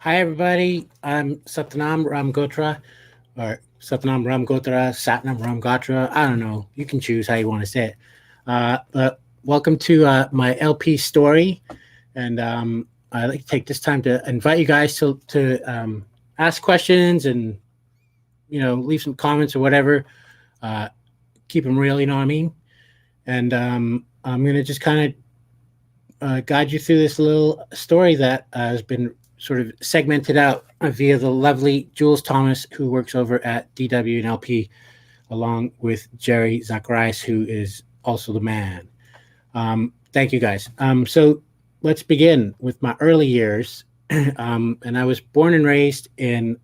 Hi, everybody. I'm Satnam Ramgotra, or Satnam Ramgotra, Satnam Ramgotra. I don't know. You can choose how you want to say it. But welcome to my LP story. And I'd like to take this time to invite you guys to ask questions and, leave some comments or whatever. Uh, Keep them real, you know what I mean? And I'm going to just kind of guide you through this little story that has been sort of segmented out via the lovely Jules Thomas, who works over at DW and LP, along with 𝗟𝗣𝗦𝗧𝗢𝗥𝗘, who is also the man. Thank you, guys. So let's begin with my early years. And I was born and raised in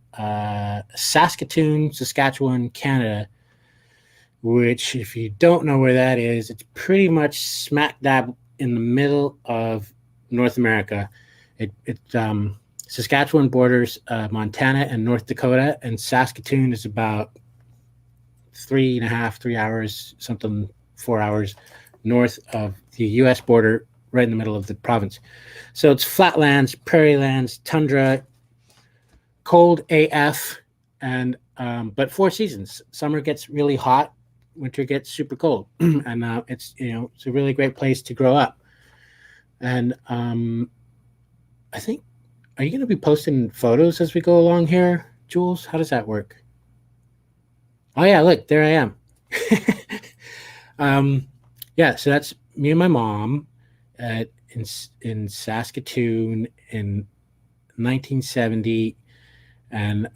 Saskatoon, Saskatchewan, Canada, which, if you don't know where that is, it's pretty much smack dab in the middle of North America. It Saskatchewan borders Montana and North Dakota, and Saskatoon is about 3.5, 3 hours, something 4 hours north of the U.S. border, right in the middle of the province. So it's flatlands, prairie lands, tundra, cold AF, and but four seasons. Summer gets really hot, winter gets super cold, and it's a really great place to grow up. And I think, are you going to be posting photos as we go along here, Jules? How does that work? Oh yeah, look, there I am. Yeah, so that's me and my mom in Saskatoon in 1970. And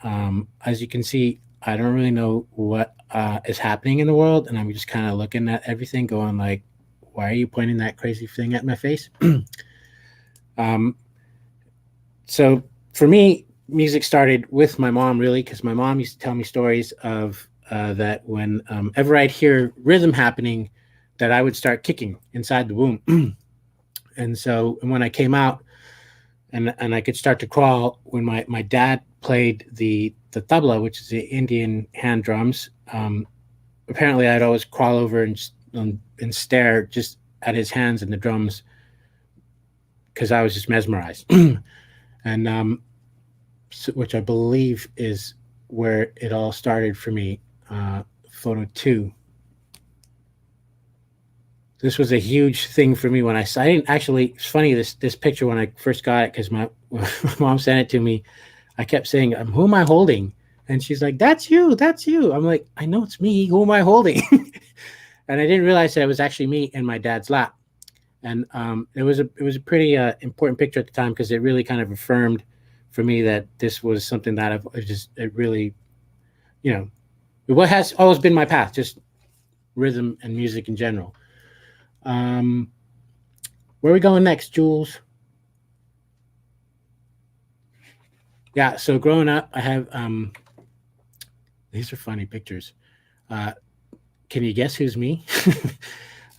as you can see, I don't really know what is happening in the world, and I'm just kind of looking at everything, going like, "Why are you pointing that crazy thing at my face?" um, so for me, music started with my mom, really, because my mom used to tell me stories of that when ever I'd hear rhythm happening, that I would start kicking inside the womb. And when I came out, and I could start to crawl, when my dad played the tabla, which is the Indian hand drums. Apparently, I'd always crawl over and stare just at his hands and the drums, because I was just mesmerized. And which I believe is where it all started for me. Photo 2. This was a huge thing for me when I didn't actually. It's funny, this picture, when I first got it, because my mom sent it to me. I kept saying, "Who am I holding?" And she's like, "That's you, that's you." I'm like, "I know it's me. Who am I holding?" And I didn't realize that it was actually me in my dad's lap. And it was a pretty important picture at the time, because it really kind of affirmed for me that this was something that it really, you know, what has always been my path, just rhythm and music in general. Um, where are we going next, Jules? Yeah, so growing up, I have these are funny pictures. Uh, can you guess who's me?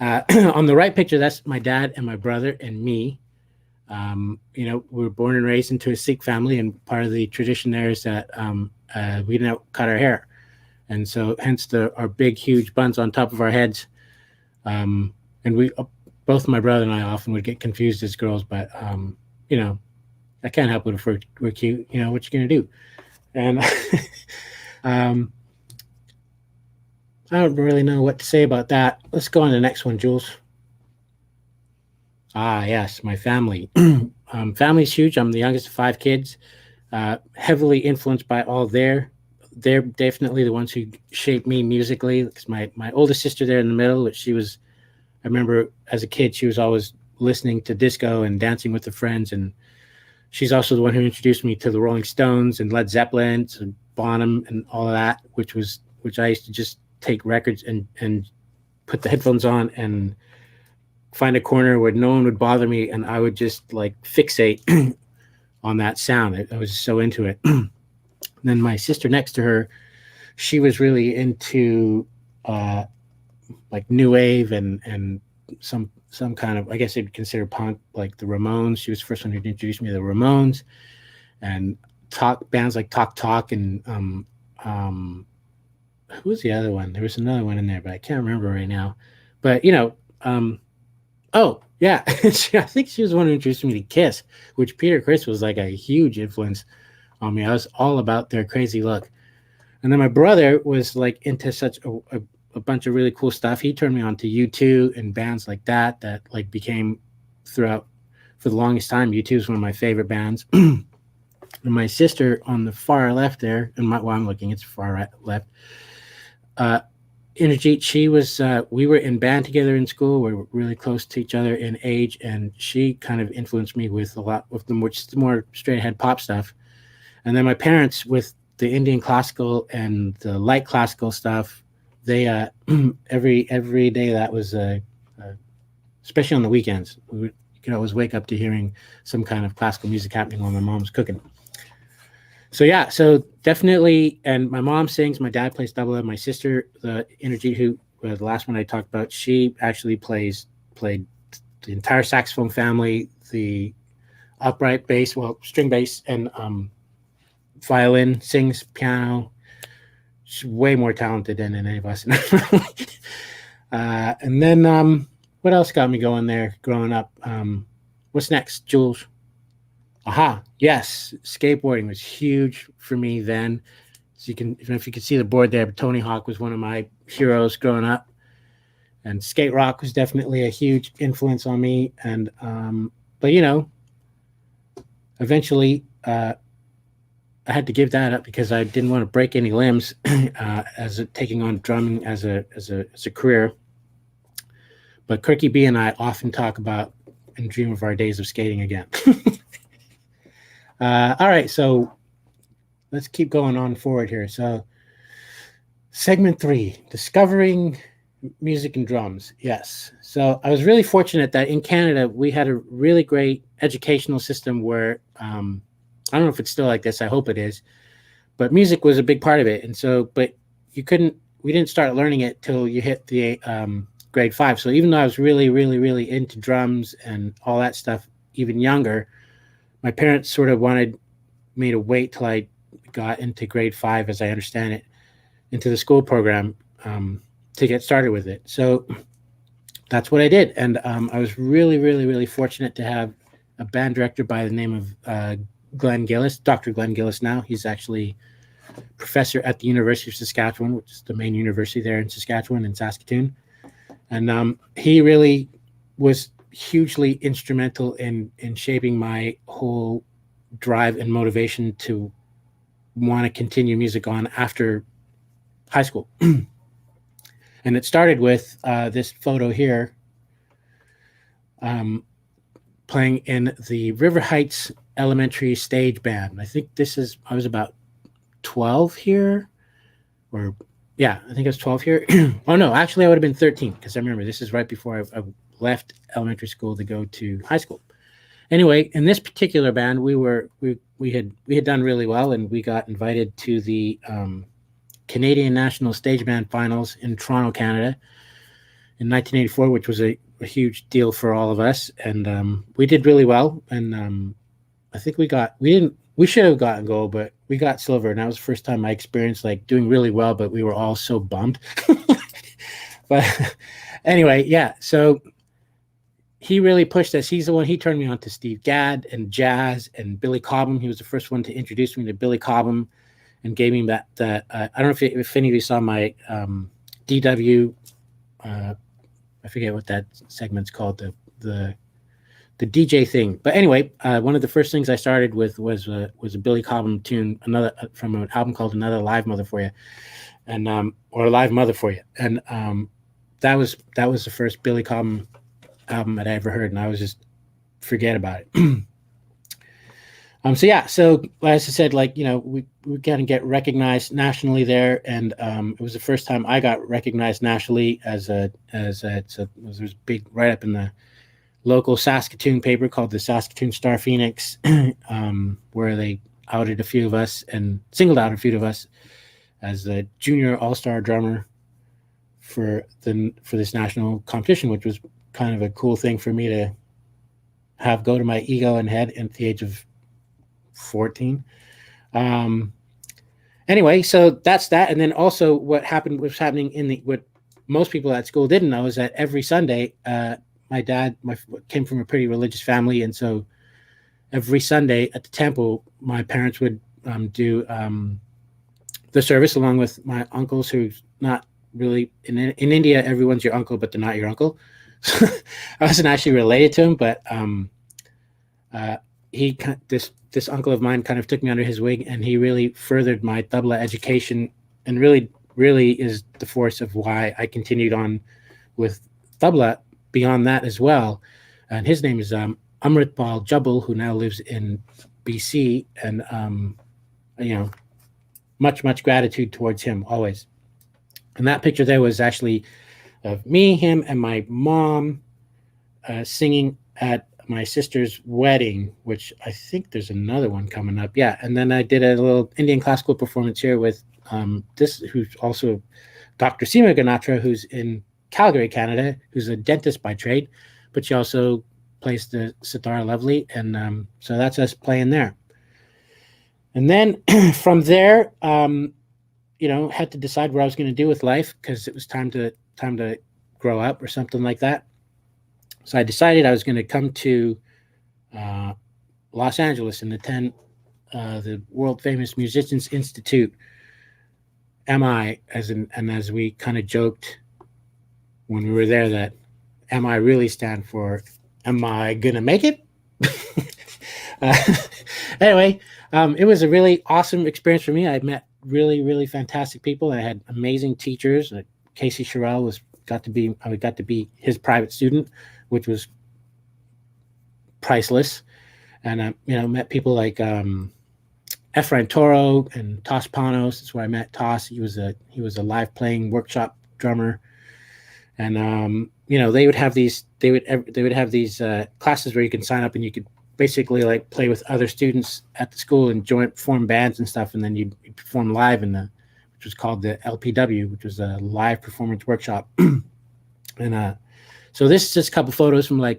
On the right picture, that's my dad and my brother and me. We were born and raised into a Sikh family, and part of the tradition there is that we didn't cut our hair, and so hence our big, huge buns on top of our heads. And we, both my brother and I, often would get confused as girls, but I can't help it if we're cute. What you gonna do? And um, I don't really know what to say about that. Let's go on to the next one, Jules. Ah, yes, my family. Family's huge. I'm the youngest of 5 kids, heavily influenced by all they're definitely the ones who shaped me musically. Because my oldest sister there in the middle, which I remember as a kid, she was always listening to disco and dancing with the friends, and she's also the one who introduced me to the Rolling Stones and Led Zeppelin and Bonham and all of that, which I used to just take records and put the headphones on and find a corner where no one would bother me, and I would just like fixate on that sound. I was so into it. Then my sister next to her, she was really into like new wave and some kind of, I guess they'd consider punk, like the Ramones. She was the first one who introduced me to the Ramones, and bands like Talk Talk, and who was the other one? There was another one in there, but I can't remember right now. But oh Yeah, I think she was the one who introduced me to Kiss, which Peter Criss was like a huge influence on me. I was all about their crazy look. And then my brother was like into such a bunch of really cool stuff. He turned me on to U2 and bands like that like became throughout for the longest time. U2 is one of my favorite bands. And my sister on the far left there, and while I'm looking, it's far right, left. Indrajit, she was, we were in band together in school. We were really close to each other in age, and she kind of influenced me with a lot of the more straight ahead pop stuff. And then my parents, with the Indian classical and the light classical stuff, they every day that was, especially on the weekends, you could always wake up to hearing some kind of classical music happening while my mom was cooking. So yeah, so definitely, and my mom sings, my dad plays tabla, my sister, the Indrajit, who the last one I talked about, she actually played the entire saxophone family, the upright bass, well, string bass, and violin, sings piano. She's way more talented than any of us. And then what else got me going there growing up? What's next, Jules? Aha, yes, skateboarding was huge for me then. So you can, if you can see the board there, Tony Hawk was one of my heroes growing up, and skate rock was definitely a huge influence on me. And but you know, eventually I had to give that up because I didn't want to break any limbs taking on drumming as a career. But Kirky B and I often talk about and dream of our days of skating again. All right, so let's keep going on forward here. So segment 3, discovering music and drums. Yes. So I was really fortunate that in Canada, we had a really great educational system where, I don't know if it's still like this, I hope it is, but music was a big part of it. And so, but we didn't start learning it till you hit the grade 5. So even though I was really, really, really into drums and all that stuff, even younger, my parents sort of wanted me to wait till I got into grade 5, as I understand it, into the school program to get started with it. So that's what I did. And I was really, really, really fortunate to have a band director by the name of Glenn Gillis, Dr. Glenn Gillis now. He's actually professor at the University of Saskatchewan, which is the main university there in Saskatchewan, in Saskatoon. And he really was hugely instrumental in shaping my whole drive and motivation to want to continue music on after high school. And it started with this photo here, playing in the River Heights Elementary Stage Band. I think I was about 12 here, or yeah, I think I was 12 here. Oh no, actually I would have been 13, because I remember this is right before I left elementary school to go to high school. Anyway, in this particular band, we had done really well, and we got invited to the Canadian National Stage Band Finals in Toronto, Canada, in 1984, which was a huge deal for all of us. And we did really well. And I think we should have gotten gold, but we got silver. And that was the first time I experienced like doing really well, but we were all so bummed. But anyway, yeah. So he really pushed us. He's the one, he turned me on to Steve Gadd and jazz and Billy Cobham. He was the first one to introduce me to Billy Cobham and gave me that I don't know if any of you saw my DW, I forget what that segment's called, the DJ thing. But anyway, one of the first things I started with was a Billy Cobham tune, from an album called Another Live Mother for You, and or Live Mother for You. And that was the first Billy Cobham album that I ever heard, and I was just forget about it. So yeah, so as I said, like, you know, we kind of get recognized nationally there, and it was the first time I got recognized nationally it was big right up in the local Saskatoon paper called the Saskatoon Star-Phoenix, where they outed a few of us and singled out a few of us as the junior all-star drummer for this national competition, which was kind of a cool thing for me to have go to my ego and head at the age of 14. Anyway, so that's that. And then also what was happening what most people at school didn't know is that every Sunday, my dad came from a pretty religious family, and so every Sunday at the temple, my parents would do the service along with my uncles, who's not really in India. Everyone's your uncle, but they're not your uncle. So I wasn't actually related to him, but this uncle of mine kind of took me under his wing, and he really furthered my tabla education, and really is the force of why I continued on with tabla beyond that as well. And his name is 𝗟𝗩𝗘 𝗦𝗧𝗢𝗥𝗘𝗦, who now lives in BC, and much gratitude towards him always. And that picture there was actually of me, him, and my mom singing at my sister's wedding, which I think there's another one coming up. Yeah, and then I did a little Indian classical performance here with who's also Dr. Seema Ganatra, who's in Calgary, Canada, who's a dentist by trade, but she also plays the sitar lovely, and so that's us playing there. And then from there, had to decide what I was going to do with life, because it was time to grow up or something like that. So I decided I was going to come to Los Angeles and attend the world famous Musicians Institute, MI, as we kind of joked when we were there, that MI really stand for "Am I gonna make it?" Anyway, it was a really awesome experience for me. I met really fantastic people. I had amazing teachers. Casey Sherrill I got to be his private student, which was priceless. And met people like Efrain Toro and Toss Panos. That's where I met Toss. He was a live playing workshop drummer. And they would have these classes where you can sign up and you could basically like play with other students at the school and form bands and stuff, and then you'd perform live which was called the LPW, which was a live performance workshop. And so this is just a couple photos from what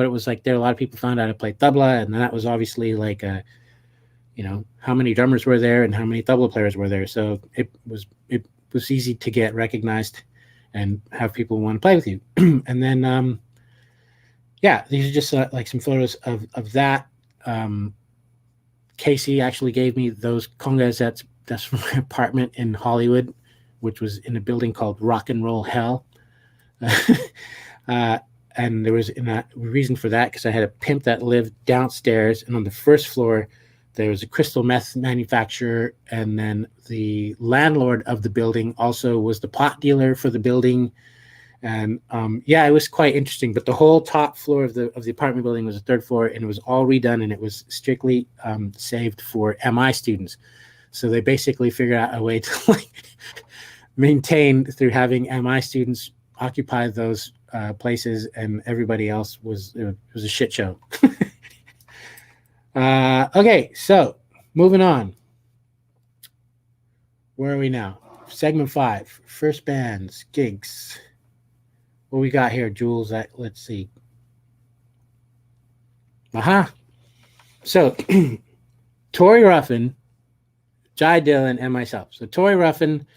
it was like there. A lot of people found out I played tabla, and that was obviously like how many drummers were there and how many tabla players were there. So it was easy to get recognized and have people want to play with you. And then these are just like some photos of that. Casey actually gave me those congas. That's from my apartment in Hollywood, which was in a building called Rock and Roll Hell. And there was a reason for that, because I had a pimp that lived downstairs, and on the first floor there was a crystal meth manufacturer, and then the landlord of the building also was the pot dealer for the building. And it was quite interesting. But the whole top floor of the apartment building was the third floor, and it was all redone, and it was strictly saved for MI students. So they basically figured out a way to maintain through having MI students occupy those places, and everybody else was a shit show. Okay, so moving on. Where are we now? Segment 5, first bands, gigs. What we got here, Jules? Let's see. So, Tori Ruffin, Jai Dillon, and myself. So Tori Ruffin,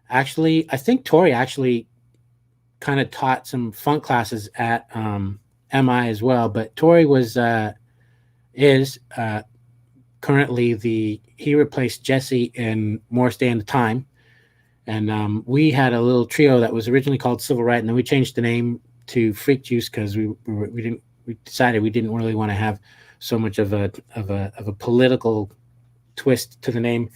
I think Tori actually kind of taught some funk classes at MI as well. But Tori is currently he replaced Jesse in More Stay in the Time. And we had a little trio that was originally called Civil Right, and then we changed the name to Freak Juice because we decided we didn't really want to have so much of a political twist to the name.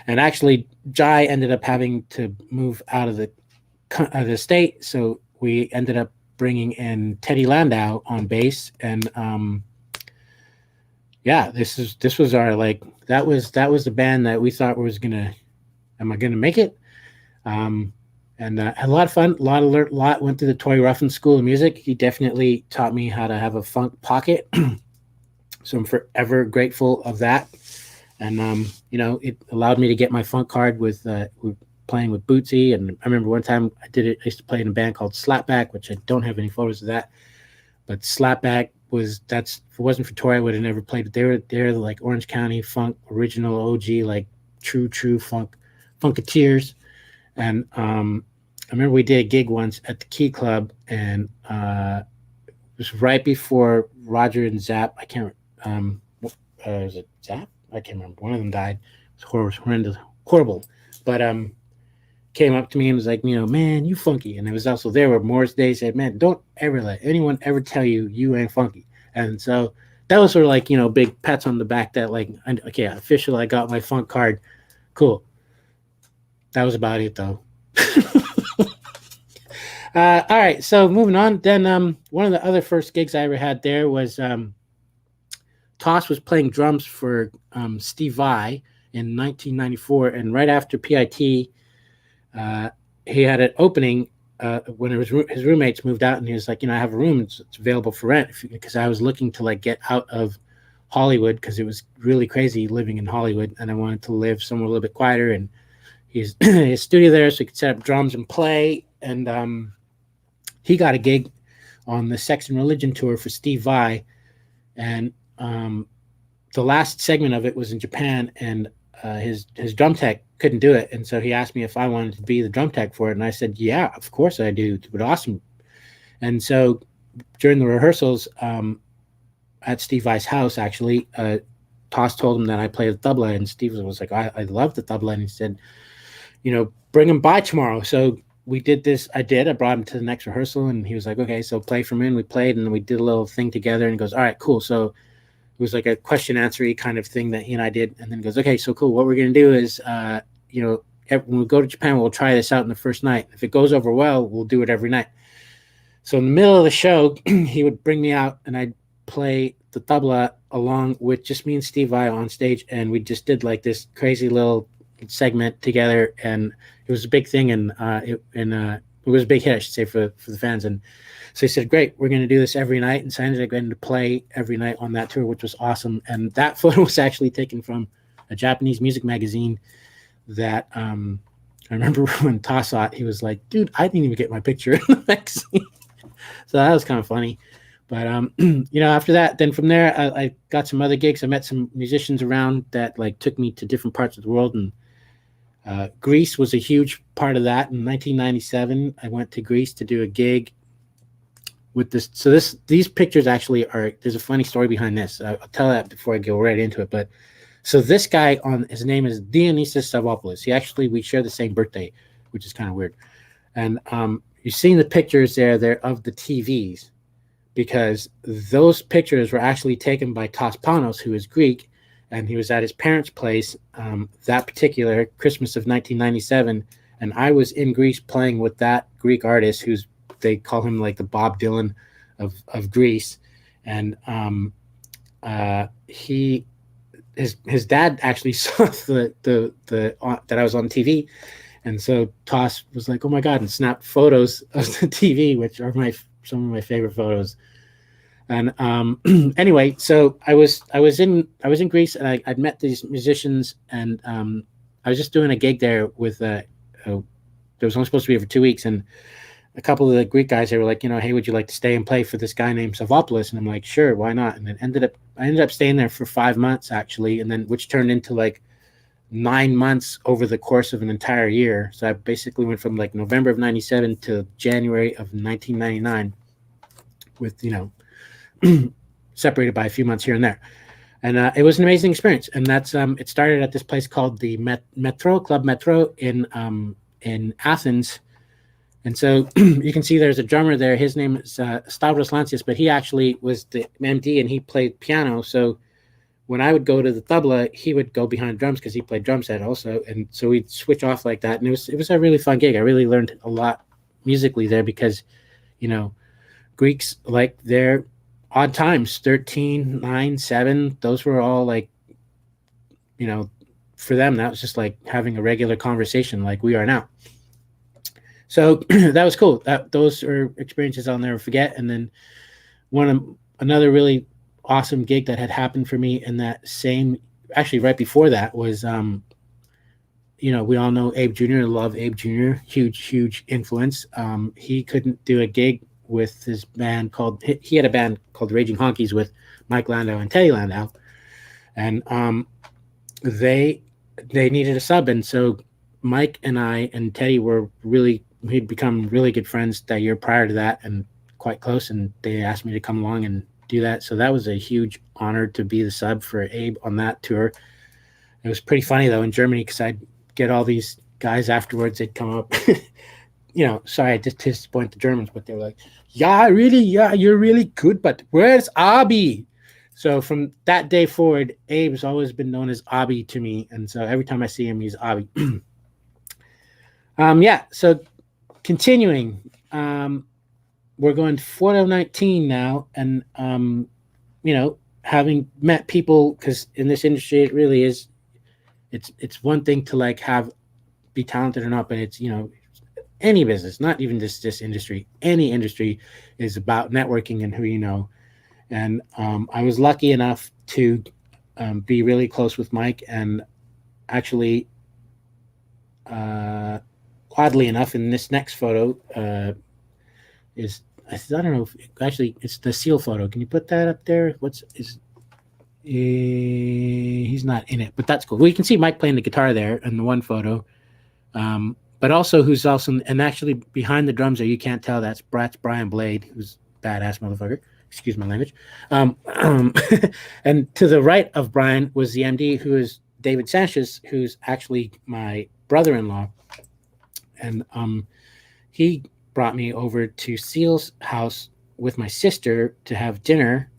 And actually, Jai ended up having to move out of the state, so we ended up bringing in Teddy Landau on bass. And this was our that was the band that we thought was gonna. Am I gonna make it? And had a lot of fun. A lot went through the Tori Ruffin School of Music. He definitely taught me how to have a funk pocket. So I'm forever grateful of that. And it allowed me to get my funk card with playing with Bootsy. And I remember one time I used to play in a band called Slapback, which I don't have any photos of that. But Slapback if it wasn't for Tori, I would have never played. But they're like Orange County funk, original OG, like true funketeers. And I remember we did a gig once at the Key Club, and was right before Roger and Zapp. I can't. Was it Zapp? I can't remember. One of them died. It was horrendous, horrible. But came up to me and was like, man, you funky. And it was also there where Morris Day said, man, don't ever let anyone ever tell you you ain't funky. And so that was sort of like, big pats on the back that like, okay, officially I got my funk card. Cool. That was about it though. All right. So moving on. Then one of the other first gigs I ever had there was Toss was playing drums for Steve Vai in 1994. And right after PIT, he had an opening when his roommates moved out, and he was like, I have a room, it's available for rent, because I was looking to like get out of Hollywood because it was really crazy living in Hollywood, and I wanted to live somewhere a little bit quieter. And he's his studio there, so he could set up drums and play. And he got a gig on the Sex and Religion tour for Steve Vai, and the last segment of it was in Japan, and his drum tech couldn't do it, and so he asked me if I wanted to be the drum tech for it, and I said, yeah, of course I do. But awesome. And so during the rehearsals at Steve Vai's house, actually, Toss told him that I play the tabla, and Steve was like, I love the tabla, and he said, bring him by tomorrow. So we did this. I brought him to the next rehearsal, and he was like, okay, so play for me. And we played, and we did a little thing together, and he goes, all right, cool. So it was like a question answer-y kind of thing that he and I did. And then he goes, okay, so cool. What we're going to do is, when we go to Japan, we'll try this out in the first night. If it goes over well, we'll do it every night. So in the middle of the show, he would bring me out, and I'd play the tabla along with just me and Steve Vai on stage. And we just did like this crazy little segment together. And it was a big thing. And it was a big hit, I should say, for the fans. And so he said, great, we're going to do this every night. And so I ended up getting to play every night on that tour, which was awesome. And that photo was actually taken from a Japanese music magazine that I remember when Toss saw it, he was like, dude, I didn't even get my picture in the magazine. So that was kind of funny. But, after that, then from there, I got some other gigs. I met some musicians around that like took me to different parts of the world. And Greece was a huge part of that. In 1997, I went to Greece to do a gig with this. So these pictures actually there's a funny story behind this. I'll tell that before I go right into it. But so this guy, his name is Dionysus Savvopoulos. We share the same birthday, which is kind of weird. And you're seeing the pictures there of the TVs, because those pictures were actually taken by Tos Panos, who is Greek, and he was at his parents' place that particular Christmas of 1997. And I was in Greece playing with that Greek artist they call him like the Bob Dylan of Greece. And his dad actually saw that I was on TV. And so Toss was like, oh my God, and snapped photos of the TV, which are some of my favorite photos. And anyway, so I was in Greece, and I'd met these musicians, and I was just doing a gig there with there was only supposed to be for 2 weeks, and a couple of the Greek guys, they were like, hey, would you like to stay and play for this guy named Savvopoulos? And I'm like, sure, why not? And then I ended up staying there for 5 months actually, and then which turned into like 9 months over the course of an entire year. So I basically went from like November of 97 to January of 1999 with, separated by a few months here and there. And it was an amazing experience. And that's it started at this place called the Club Metro in Athens. And so you can see there's a drummer there. His name is Stavros Lantsias, but he actually was the MD, and he played piano. So when I would go to the tabla, he would go behind drums because he played drum set also. And so we'd switch off like that. And it was a really fun gig. I really learned a lot musically there because, Greeks, like their odd times, 13, 9, 7, those were all like, for them, that was just like having a regular conversation like we are now. So that was cool. Those are experiences I'll never forget. And then another really awesome gig that had happened for me in that actually right before that was, we all know Abe Jr., love Abe Jr., huge influence. He couldn't do a gig with his band he had a band called Raging Honkies with Mike Landau and Teddy Landau. And they needed a sub. And so Mike and I and Teddy we'd become really good friends that year prior to that, and quite close, and they asked me to come along and do that. So that was a huge honor to be the sub for Abe on that tour. It was pretty funny though in Germany, because I'd get all these guys afterwards. They'd come up, sorry, I just disappoint the Germans, but they were like, yeah, really, yeah, you're really good, but where's 𝗟𝗑𝗩? So from that day forward, Abe's always been known as 𝗟𝗑𝗩 to me, and so every time I see him, he's 𝗟𝗑𝗩. Yeah, so continuing, we're going to 4019 now, and having met people, because in this industry it really is, it's one thing to like be talented or not, but it's any business, not even just this industry, any industry is about networking and who you know. And I was lucky enough to be really close with Mike, and actually oddly enough, in this next photo is, I don't know if actually it's the seal photo. Can you put that up there? He's not in it, but that's cool. Well, you can see Mike playing the guitar there in the one photo. But also who's also, and actually behind the drums there, you can't tell, that's Brian Blade, who's a badass motherfucker. Excuse my language. And to the right of Brian was the MD, who is David Sanchez, who's actually my brother-in-law. And he brought me over to Seal's house with my sister to have dinner.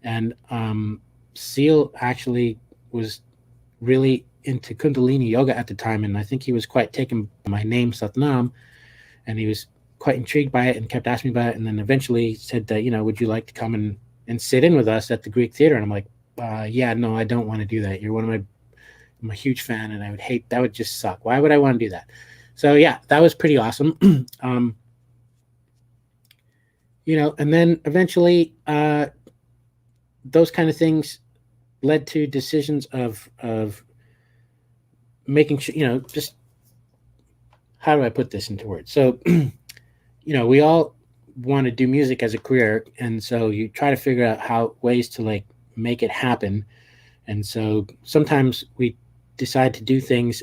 And Seal actually was really into Kundalini yoga at the time, and I think he was quite taken by my name, Satnam, and he was quite intrigued by it and kept asking me about it, and then eventually said that, would you like to come and sit in with us at the Greek Theater? And I'm like, yeah, no, I don't want to do that. You're I'm a huge fan, and I would hate, that would just suck. Why would I want to do that? So yeah, that was pretty awesome. And then eventually those kind of things led to decisions of making sure, just, how do I put this into words? So, we all want to do music as a career, and so you try to figure out ways to like make it happen. And so sometimes we decide to do things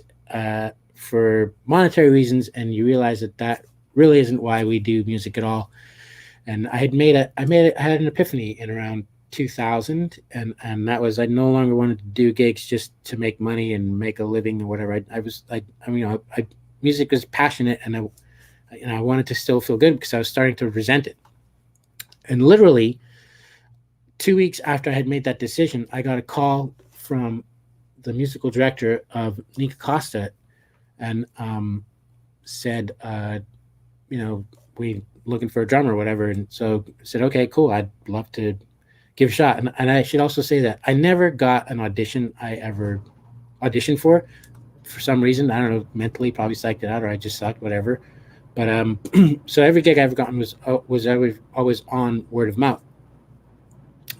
for monetary reasons, and you realize that really isn't why we do music at all. And I had an epiphany in around 2000, and that was, I no longer wanted to do gigs just to make money and make a living or whatever. Music was passionate, and I wanted to still feel good, because I was starting to resent it. And literally 2 weeks after I had made that decision, I got a call from the musical director of 𝗟𝗩𝗦𝗘, and said, we looking for a drummer or whatever. And so I said, okay, cool, I'd love to give a shot. And I should also say that I never got an audition I ever auditioned for some reason. I don't know, mentally probably psyched it out, or I just sucked, whatever. But so every gig I've gotten was always on word of mouth.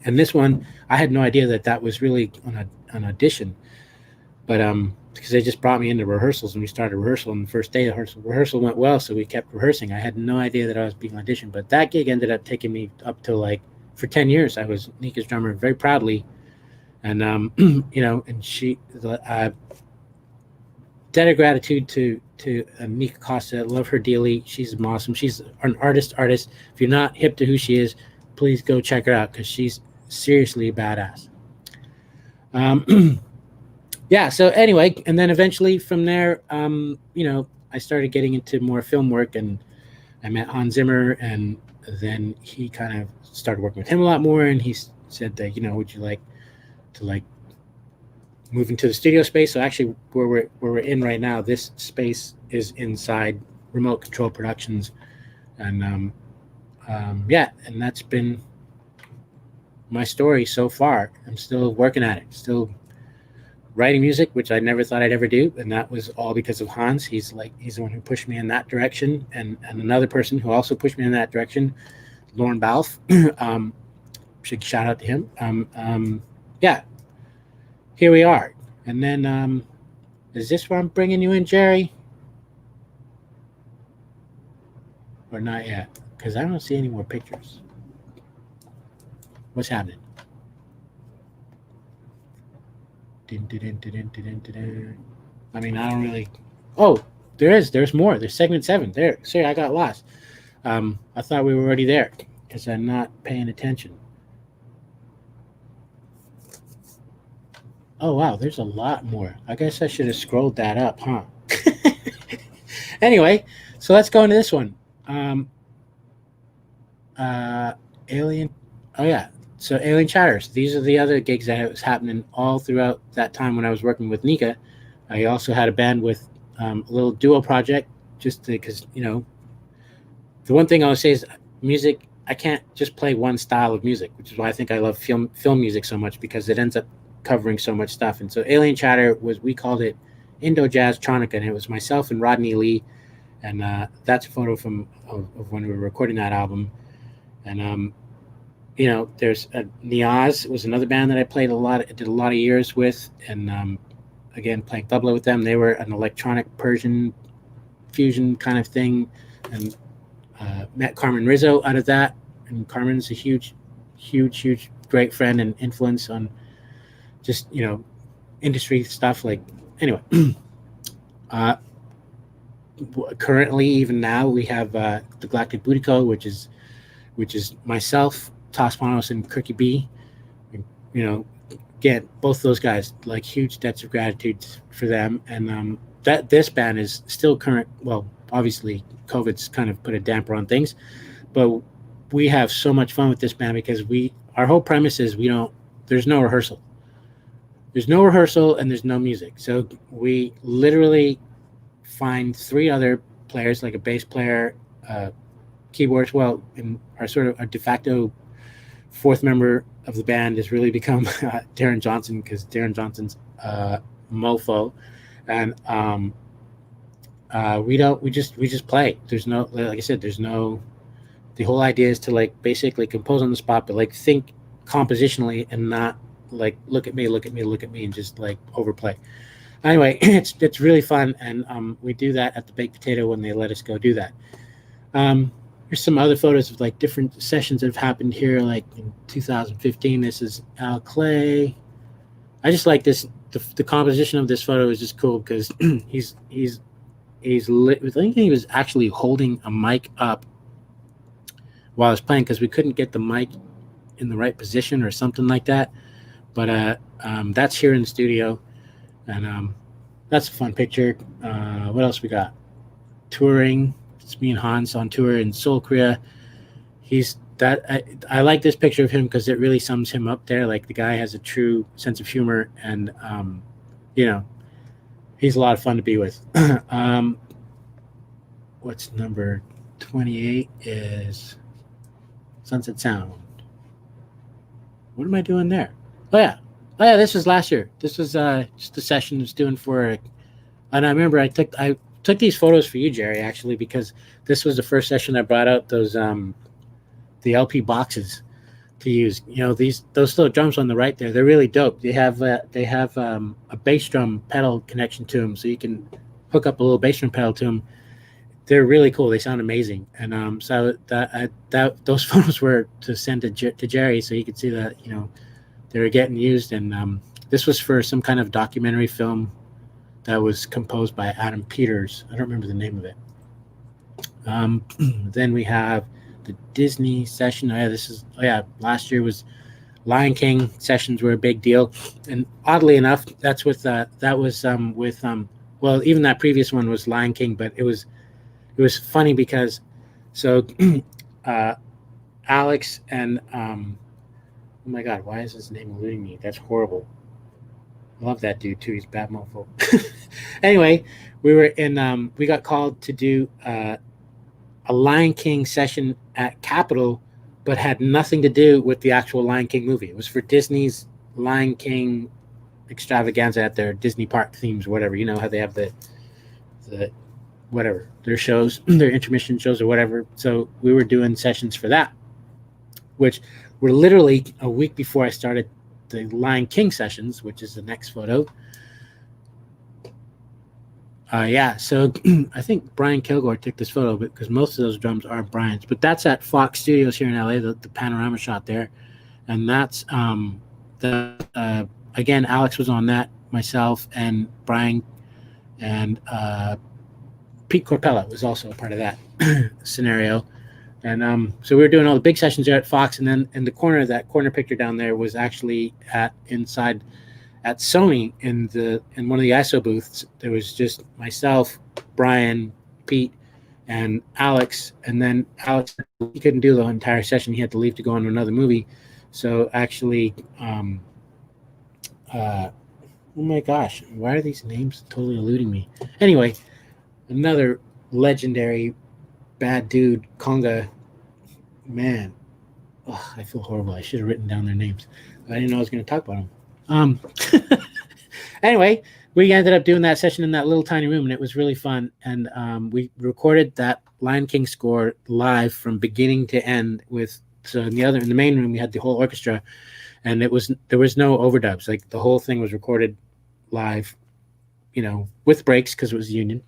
And this one, I had no idea that was really an audition. But because they just brought me into rehearsals, and we started rehearsal, and the first day of rehearsal went well, so we kept rehearsing. I had no idea that I was being auditioned, but that gig ended up taking me up to for 10 years. I was 𝗟𝗩𝗦𝗘's drummer very proudly. And, and she, debt of gratitude to 𝗟𝗩𝗦𝗘. Love her dearly. She's awesome. She's an artist. If you're not hip to who she is, please go check her out, because she's seriously badass. Yeah, so anyway, and then eventually from there, I started getting into more film work, and I met Hans Zimmer, and then he kind of started working with him a lot more, and he said that, would you like to move into the studio space? So actually where we're in right now, this space is inside Remote Control Productions. And yeah, and that's been my story so far. I'm still working at it, still writing music, which I never thought I'd ever do, and that was all because of Hans. He's the one who pushed me in that direction, and another person who also pushed me in that direction, Lauren Balfe. Should shout out to him. Yeah, here we are. And then is this where I'm bringing you in, Jerry, or not yet? Because I don't see any more pictures. What's happening? I mean, I don't really. Oh, there's more. There's segment 7 there. Sorry, I got lost. I thought we were already there. because I'm not paying attention. Oh, wow, there's a lot more. I guess I should have scrolled that up, huh? Anyway, so let's go into this one. Uh, Alien. Oh, yeah. So Alien Chatters. These are the other gigs that was happening all throughout that time when I was working with Nika. I also had a band with a little duo project, just because, the one thing I would say is music. I can't just play one style of music, which is why I think I love film music so much, because it ends up covering so much stuff. And so Alien Chatter we called it 𝗟𝗠𝗧𝗢𝗦, and it was myself and Rodney Lee, and that's a photo of when we were recording that album. And there's 𝗟𝗑𝗦𝗧𝗢𝗡 was another band that I played did a lot of years with, and again playing tabla with them. They were an electronic Persian fusion kind of thing, and met 𝗟𝗏 out of that. And Carmen's a huge great friend and influence on just industry stuff. Like, anyway, currently, even now, we have the 𝗟𝗩 𝗦𝗧𝗢𝗡𝗦, which is myself, 𝗥𝗏 and 𝗟𝗡𝗩. Again, both those guys, like, huge debts of gratitude for them. And that this band is still current. Well, obviously COVID's kind of put a damper on things, but we have so much fun with this band because our whole premise is there's no rehearsal. There's no rehearsal and there's no music. So we literally find three other players, like a bass player, keyboards. Well, and our sort of our de facto fourth member of the band has really become Darren Johnson, because Darren Johnson's mofo. And we just play. There's no, like I said, the whole idea is to, like, basically compose on the spot, but, like, think compositionally and not, like, look at me and just, like, overplay. Anyway, it's really fun, and we do that at the Baked Potato when they let us go do that. Here's some other photos of, like, different sessions that have happened here, like in 2015. This is Al Clay. I just like this. The composition of this photo is just cool because he's lit. I think he was actually holding a mic up while I was playing, because we couldn't get the mic in the right position or something like that. But that's here in the studio, and that's a fun picture. What else we got? Touring. It's me and Hans on tour in Seoul, Korea. I like this picture of him because it really sums him up there. Like, the guy has a true sense of humor, and he's a lot of fun to be with. What's number 28 is Sunset Sound. What am I doing there? Oh yeah, this was last year. This was just a session I was doing and I remember I took these photos for you, Jerry, actually, because this was the first session I brought out those the LP boxes to use. Those little drums on the right there, they're really dope. They have a bass drum pedal connection to them, so you can hook up a little bass drum pedal to them. They're really cool. They sound amazing. And so those photos were to send to Jerry, so he could see that they were getting used. And this was for some kind of documentary film that was composed by Adam Peters. I don't remember the name of it. Then we have the Disney session. Last year was Lion King sessions were a big deal, and oddly enough, that's with even that previous one was Lion King, but it was funny because Alex and oh my God, why is his name eluding me? That's horrible. I love that dude too. He's a bad mofo. Anyway, we got called to do a Lion King session at Capitol, but had nothing to do with the actual Lion King movie. It was for Disney's Lion King extravaganza at their Disney park themes, or whatever. You know how they have the whatever, their shows, their intermission shows or whatever. So we were doing sessions for that, which were literally a week before I started the Lion King sessions, which is the next photo. So I think Brian Kilgore took this photo, because most of those drums are Brian's. But that's at Fox Studios here in LA, the panorama shot there, and that's again, Alex was on that, myself and Brian, and Pete Corpella was also a part of that scenario. And so we were doing all the big sessions there at Fox, and then in the corner, that corner picture down there was actually inside at Sony in one of the ISO booths. There was just myself, Brian, Pete, and Alex. And then Alex, he couldn't do the entire session. He had to leave to go on to another movie. So actually, oh my gosh, why are these names totally eluding me? Anyway, another legendary bad dude, Conga. Man, I feel horrible. I should have written down their names. I didn't know I was going to talk about them. Anyway, we ended up doing that session in that little tiny room, and it was really fun. And we recorded that Lion King score live from beginning to end. So in the main room, we had the whole orchestra, and there was no overdubs. Like the whole thing was recorded live, with breaks because it was a union.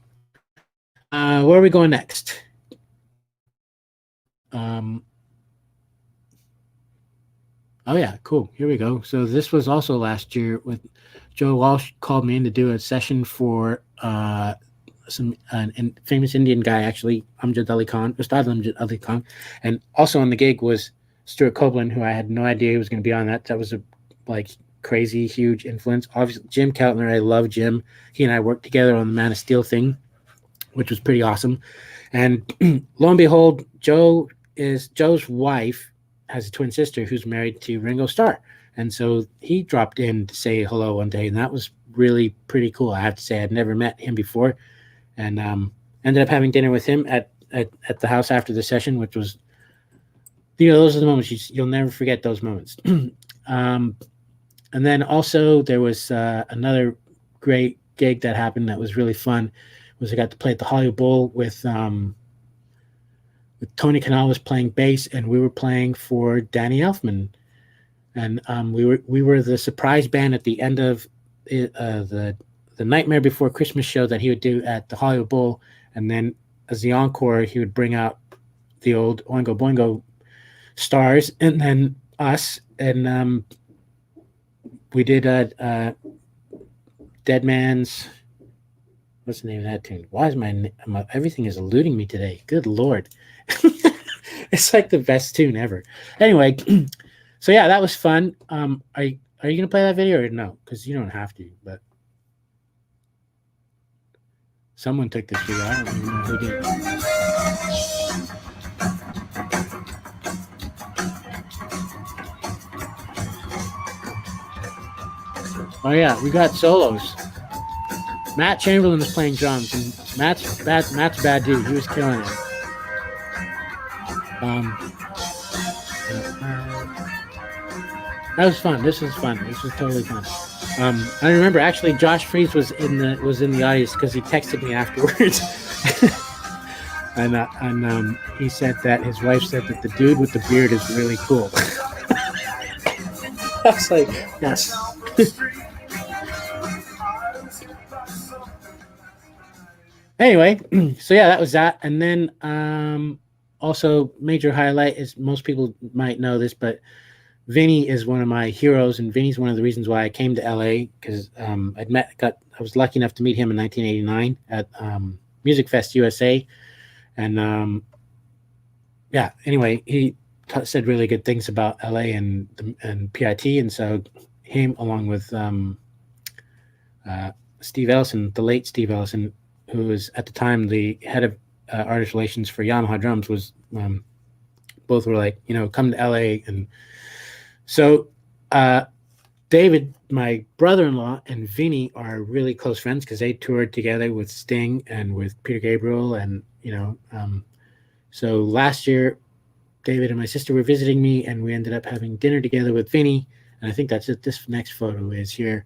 Where are we going next? Oh yeah, cool. Here we go. So this was also last year with Joe Walsh called me in to do a session for some famous Indian guy, actually, Ustad Amjad Ali Khan. And also on the gig was Stuart Copeland, who I had no idea he was going to be on that. That was a crazy, huge influence. Obviously, Jim Keltner, I love Jim. He and I worked together on the Man of Steel thing, which was pretty awesome. And lo and behold, Joe's wife has a twin sister who's married to Ringo Starr. And so he dropped in to say hello one day, and that was really pretty cool. I have to say, I'd never met him before, and ended up having dinner with him at the house after the session, which was, those are the moments you'll never forget those moments. And then also there was another great gig that happened that was really fun. Was I got to play at the Hollywood Bowl with Tony Kanal was playing bass, and we were playing for Danny Elfman, and we were the surprise band at the end of the Nightmare Before Christmas show that he would do at the Hollywood Bowl, and then as the encore, he would bring out the old Oingo Boingo stars, and then us, and we did a Dead Man's. What's the name of that tune? Why is everything is eluding me today? Good Lord. It's like the best tune ever. Anyway, so yeah, that was fun. Are you going to play that video or no? Because you don't have to, but someone took this video. I don't even know who did. Oh yeah, we got solos. Matt Chamberlain was playing drums, and Matt's a bad dude. He was killing it. That was fun. This was fun. This was totally fun. I remember actually Josh Freese was in the audience because he texted me afterwards, and he said that his wife said that the dude with the beard is really cool. I was like, yes. Anyway, so yeah, that was that. And then also major highlight is, most people might know this, but Vinny is one of my heroes, and Vinny's one of the reasons why I came to LA, because I was lucky enough to meet him in 1989 at Music Fest USA. And yeah, anyway, he said really good things about LA and PIT, and so him along with Steve Ellison, the late Steve Ellison, who was at the time the head of artist relations for Yamaha Drums, was both were like, come to LA. And so David, my brother-in-law, and Vinny are really close friends because they toured together with Sting and with Peter Gabriel. And so last year David and my sister were visiting me, and we ended up having dinner together with Vinny, and I think that's it. This next photo is here,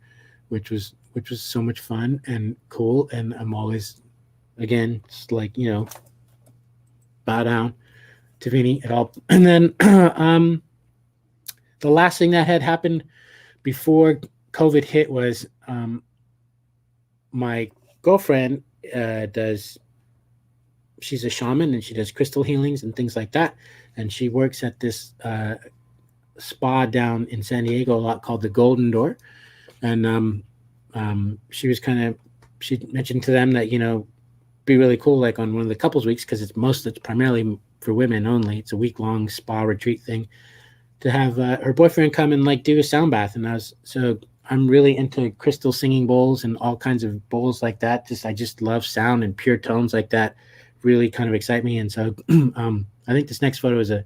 which was so much fun and cool. And I'm always, again, just like, bow down to Vinny at all. And then the last thing that had happened before COVID hit was my girlfriend she's a shaman, and she does crystal healings and things like that. And she works at this spa down in San Diego a lot called the Golden Door. And she mentioned to them that, be really cool, like on one of the couples weeks, because it's primarily for women only. It's a week-long spa retreat thing to have her boyfriend come and like do a sound bath. And I'm really into crystal singing bowls and all kinds of bowls like that. I just love sound and pure tones like that. Really kind of excite me. And so I think this next photo is a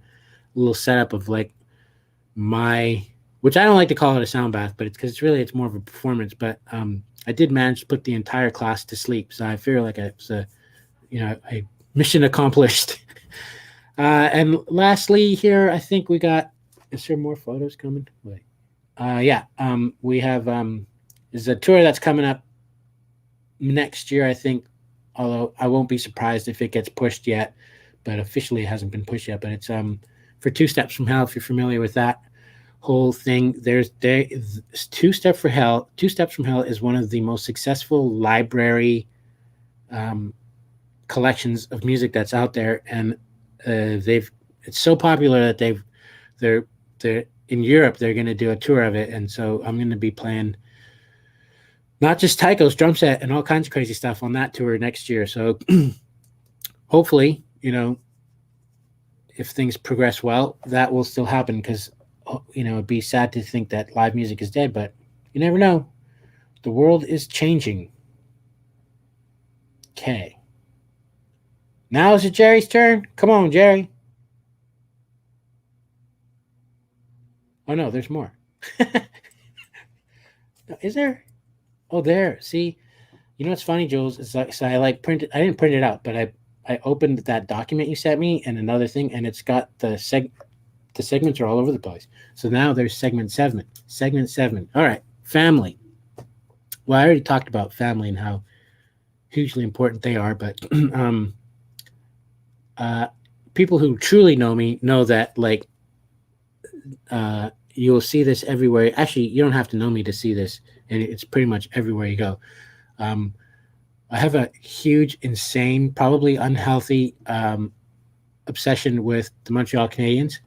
little setup of like which I don't like to call it a sound bath, but it's more of a performance. But I did manage to put the entire class to sleep, so I feel like it's a mission accomplished. And lastly, here I think we got. Is there more photos coming? Wait. We have there's a tour that's coming up next year, I think. Although I won't be surprised if it gets pushed yet, but officially it hasn't been pushed yet. But it's for Two Steps from Hell, if you're familiar with that whole thing. There's Two Steps from Hell. Two Steps from Hell is one of the most successful library collections of music that's out there, and it's so popular that they're in Europe. They're going to do a tour of it, and so I'm going to be playing not just Tycho's drum set and all kinds of crazy stuff on that tour next year. So hopefully, if things progress well, that will still happen, because it'd be sad to think that live music is dead, but you never know. The world is changing. Okay. Now is it Jerry's turn? Come on, Jerry. Oh no, there's more. Is there? Oh, there. See, what's funny, Jules? It's like, so I didn't print it out, but I opened that document you sent me and another thing, and it's got the segments are all over the place. So now there's segment 7. Segment 7. All right, family. Well, I already talked about family and how hugely important they are, but people who truly know me know that, like, you'll see this everywhere. Actually, you don't have to know me to see this, and it's pretty much everywhere you go. I have a huge, insane, probably unhealthy obsession with the Montreal Canadiens,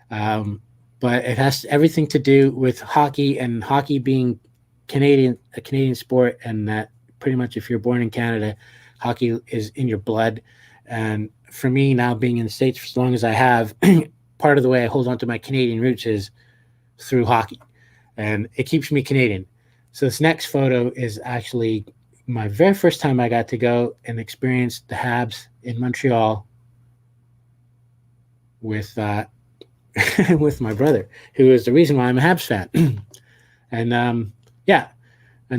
but it has everything to do with hockey, and hockey being a Canadian sport, and that pretty much if you're born in Canada, hockey is in your blood. And for me, now being in the States for as long as I have, part of the way I hold on to my Canadian roots is through hockey, and it keeps me Canadian. So this next photo is actually my very first time I got to go and experience the Habs in Montreal with with my brother, who is the reason why I'm a Habs fan. And and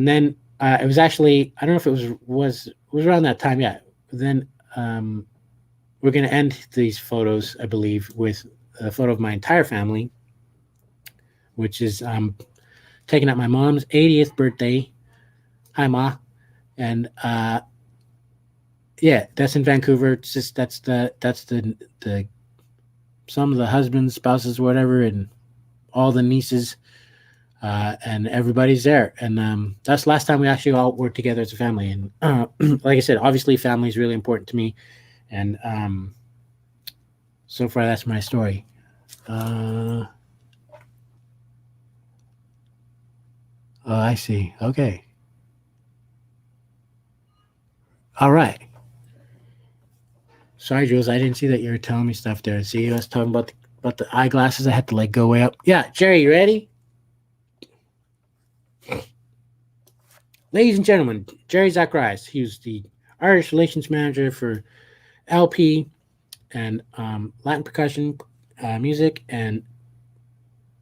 then it was actually, I don't know if it was around that time. Yeah. Then we're going to end these photos, I believe, with a photo of my entire family, which is taken at my mom's 80th birthday. Hi, Ma. And that's in Vancouver. It's just that's the some of the husbands, spouses, whatever, and all the nieces, and everybody's there. And that's the last time we actually all worked together as a family. And like I said, obviously family is really important to me. And so far, that's my story. Oh, I see. Okay. All right. Sorry, Jules, I didn't see that you were telling me stuff there. See, I was talking about the eyeglasses. I had to like go way up. Yeah, Jerry, you ready? Ladies and gentlemen, Jerry Zacharias. He's the Irish Relations Manager for LP and Latin percussion music, and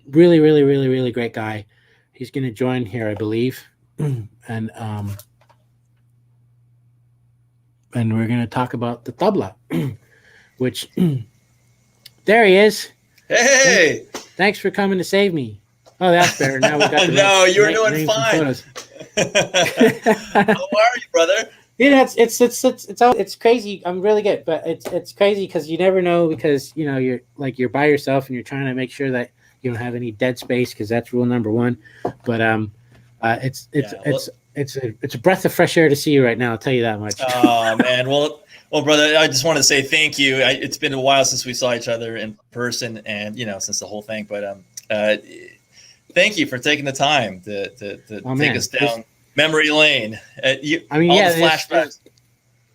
really, really, really, really great guy. He's going to join here, I believe, and we're going to talk about the tabla, which there he is. Hey! Thanks for coming to save me. Oh, that's better. Now we got the no, you're doing fine. How are you, brother? Yeah, it's crazy. I'm really good, but it's crazy because you never know, because you're by yourself and you're trying to make sure that you don't have any dead space, because that's rule number 1. But it's a breath of fresh air to see you right now. I'll tell you that much. Oh man, well, brother, I just want to say thank you. It's been a while since we saw each other in person, and since the whole thing. But thank you for taking the time to take us down memory lane. The flashbacks.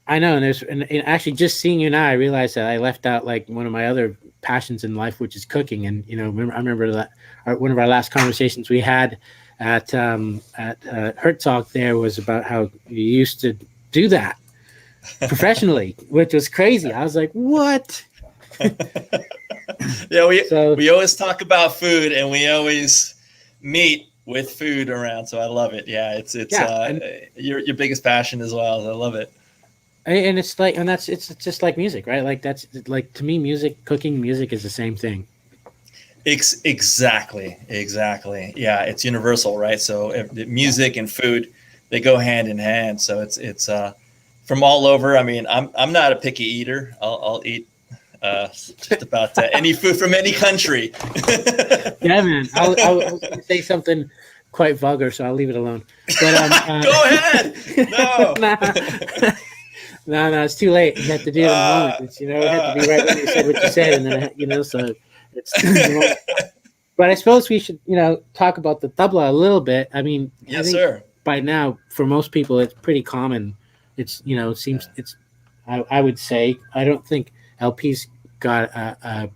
I know, and actually just seeing you now, I realized that I left out like one of my other passions in life, which is cooking. And I remember that one of our last conversations we had at Herzog there was about how you used to do that professionally, which was crazy. I was like, what? Yeah, we always talk about food, and we always meet with food around. So I love it. Yeah, it's your biggest passion as well. I love it. And it's like, and it's just like music, right? Like that's like, to me, cooking music is the same thing. Exactly. Yeah, it's universal, right? So music and food, they go hand in hand. So it's from all over. I mean, I'm not a picky eater. I'll eat just about any food from any country. Yeah, man. I was going to say something quite vulgar, so I'll leave it alone. But go ahead. No. No, it's too late. You have to do it in the moment. It's, it had to be right when you said what you said, and then so it's. But I suppose we should talk about the tabla a little bit. I mean, yes, sir. By now, for most people, it's pretty common. It's it seems it's. I would say I don't think LP's got a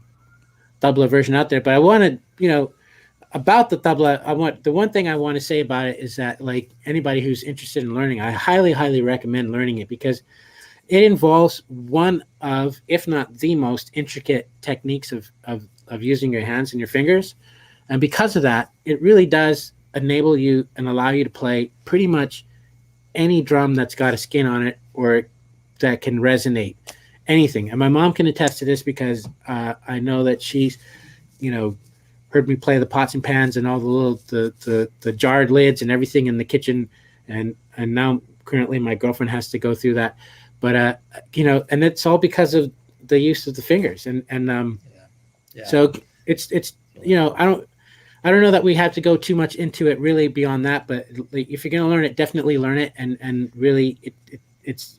tabla version out there, but I wanted about the tabla. The one thing I want to say about it is that, like, anybody who's interested in learning, I highly recommend learning it, because it involves one of, if not the most intricate techniques of using your hands and your fingers. And because of that, it really does enable you and allow you to play pretty much any drum that's got a skin on it or that can resonate, anything. And my mom can attest to this, because I know that she's, heard me play the pots and pans and all the little, the jarred lids and everything in the kitchen. And now currently my girlfriend has to go through that. But, and it's all because of the use of the fingers. So it's I don't know that we have to go too much into it really beyond that, but if you're going to learn it, definitely learn it. And really it's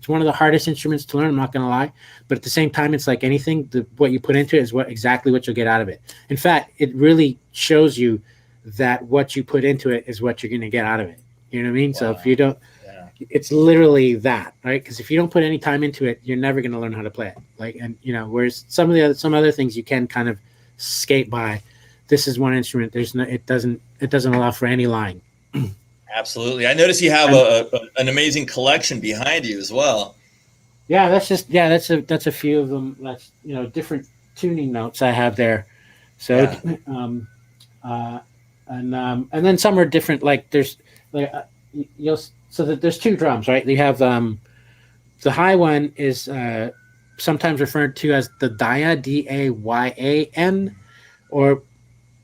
one of the hardest instruments to learn. I'm not going to lie, but at the same time, it's like anything, what you put into it is exactly what you'll get out of it. In fact, it really shows you that what you put into it is what you're going to get out of it. You know what I mean? Wow. So if you don't, it's literally that, right? Because if you don't put any time into it, you're never going to learn how to play it. Like, and whereas some other things you can kind of skate by. This is one instrument. It doesn't allow for any lying. Absolutely. I notice you have an amazing collection behind you as well. Yeah, that's a few of them. That's different tuning notes I have there. So, and then some are different. Like there's so that there's two drums, right? You have the high one is sometimes referred to as the Daya, Dayan, or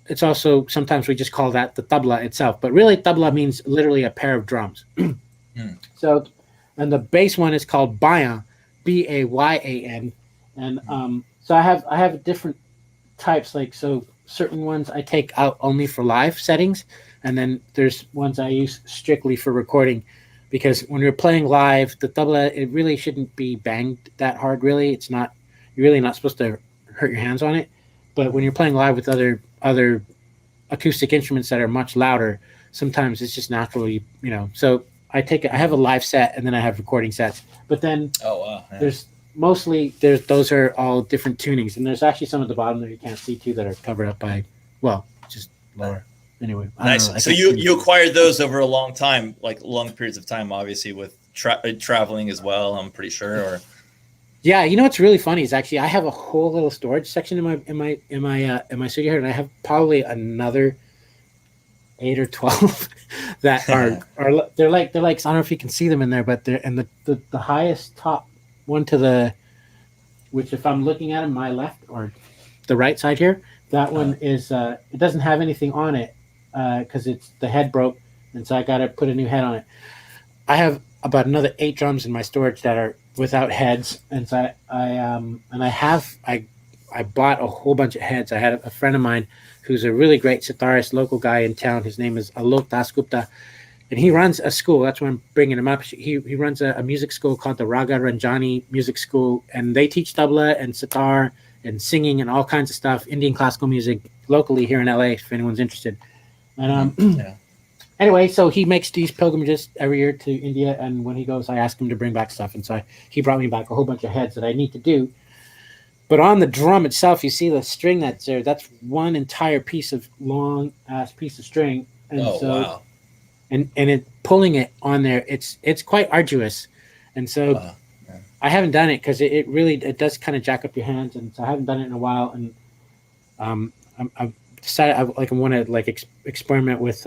it's also sometimes we just call that the tabla itself. But really, tabla means literally a pair of drums. So, and the bass one is called Bayan, Bayan, and so I have different types. Like, so certain ones I take out only for live settings, and then there's ones I use strictly for recording, because when you're playing live, the tabla, it really shouldn't be banged that hard. Really, you're really not supposed to hurt your hands on it. But when you're playing live with other acoustic instruments that are much louder, sometimes it's just naturally, So I have a live set, and then I have recording sets. But then there's those are all different tunings, and there's actually some at the bottom that you can't see too that are covered up by, just lower. Anyway, nice. So you acquired those over a long time, like long periods of time, obviously with traveling as well. I'm pretty sure. Or yeah, what's really funny is actually I have a whole little storage section in my studio here, and I have probably another 8 or 12 that are they're like I don't know if you can see them in there, but they're, and the highest top one which if I'm looking at it, my left or the right side here, that one is it doesn't have anything on it because the head broke, and so I got to put a new head on it. I have about another 8 drums in my storage that are without heads, and so I bought a whole bunch of heads. I had a friend of mine who's a really great sitarist, local guy in town. His name is 𝗟𝗡𝗚 𝗦𝗧𝗡𝗦, and he runs a school. That's why I'm bringing him up. He runs a music school called the Raga Ranjani Music School, and they teach tabla and sitar and singing and all kinds of stuff, Indian classical music, locally here in LA, if anyone's interested. And anyway, so he makes these pilgrimages every year to India, and when he goes, I ask him to bring back stuff, and so he brought me back a whole bunch of heads that I need to do. But on the drum itself, you see the string that's there. That's one entire piece of long ass piece of string, and wow. and it pulling it on there, it's quite arduous, and so Wow. Yeah. I haven't done it because it really does kind of jack up your hands, and so I haven't done it in a while, and I've decided I want to experiment with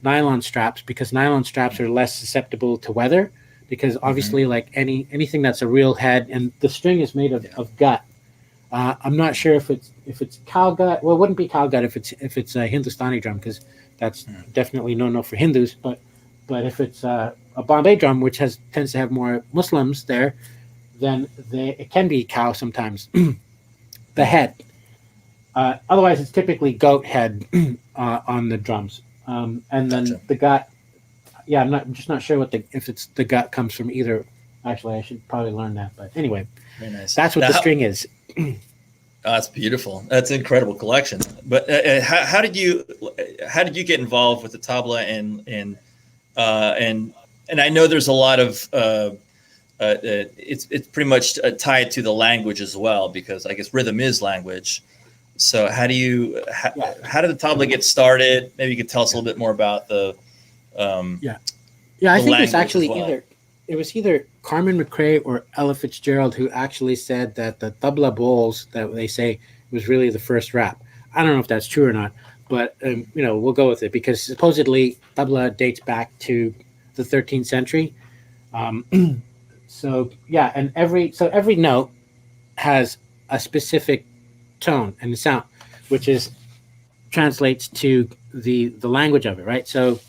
nylon straps, because nylon straps are less susceptible to weather, because obviously like anything that's a real head, and the string is made of gut. I'm not sure if it's cow gut. Well, it wouldn't be cow gut if it's a Hindustani drum, because that's definitely no for Hindus. But if it's a Bombay drum, which tends to have more Muslims there, then it can be cow sometimes. The head. Otherwise, it's typically goat head on the drums, and then the gut. Yeah, I'm just not sure if it's the gut comes from either. Actually, I should probably learn that. But anyway, very nice. That's what the string is. Oh, that's beautiful. That's an incredible collection. But how did you get involved with the tabla, and I know there's a lot of it's pretty much tied to the language as well, because I guess rhythm is language. So how did the tabla get started? Maybe you could tell us a little bit more about the I think it's actually either Carmen McRae or Ella Fitzgerald who actually said that the tabla bowls that they say was really the first rap. I don't know if that's true or not, but we'll go with it, because supposedly tabla dates back to the 13th century. So yeah, and every note has a specific tone and sound, which translates to the language of it, right? So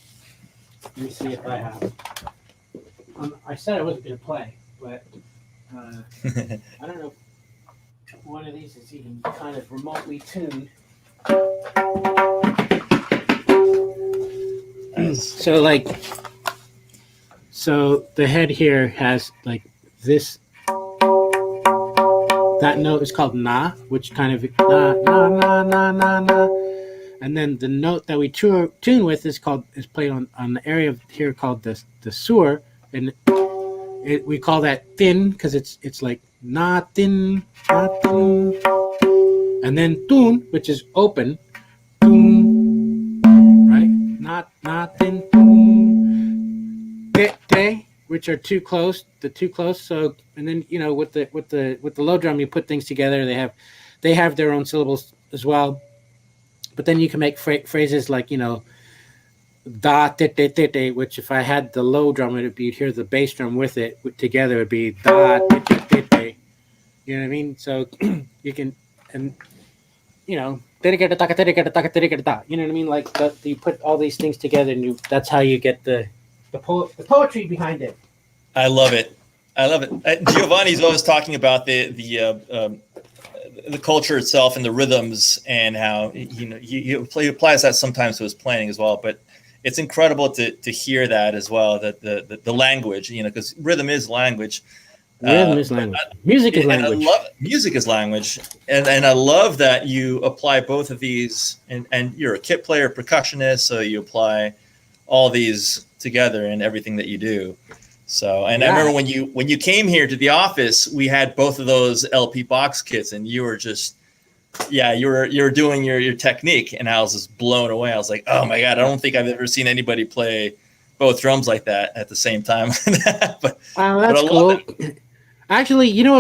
let me see if I have. I said I wasn't going to play, but I don't know if one of these is even kind of remotely tuned. So the head here has like this. That note is called na, which kind of na na na na na na. And then the note that we tune with is played on the area here called the sur, and we call that thin, because it's like na thin, and then tun, which is open, right? Na thin, te, which are too close. So, and then with the low drum, you put things together. They have their own syllables as well. But then you can make phrases like, da te te te te, which if I had the low drum, it would be, you'd hear the bass drum with it together, it would be da te te te te. You know what I mean? So you can, and you know what I mean? Like you put all these things together, and that's how you get the poetry behind it. I love it. Giovanni's always talking about the culture itself and the rhythms, and how he applies that sometimes to his playing as well. But it's incredible to hear that as well, that the language, because rhythm is language. Rhythm is language. Music is language. Music is language, and I love that you apply both of these. And you're a kit player, percussionist, so you apply all these together in everything that you do. So, and I remember when you came here to the office, we had both of those LP box kits, and you were just, you were doing your technique, and I was just blown away. I was like, oh my God, I don't think I've ever seen anybody play both drums like that at the same time. But that's cool. Actually, I don't know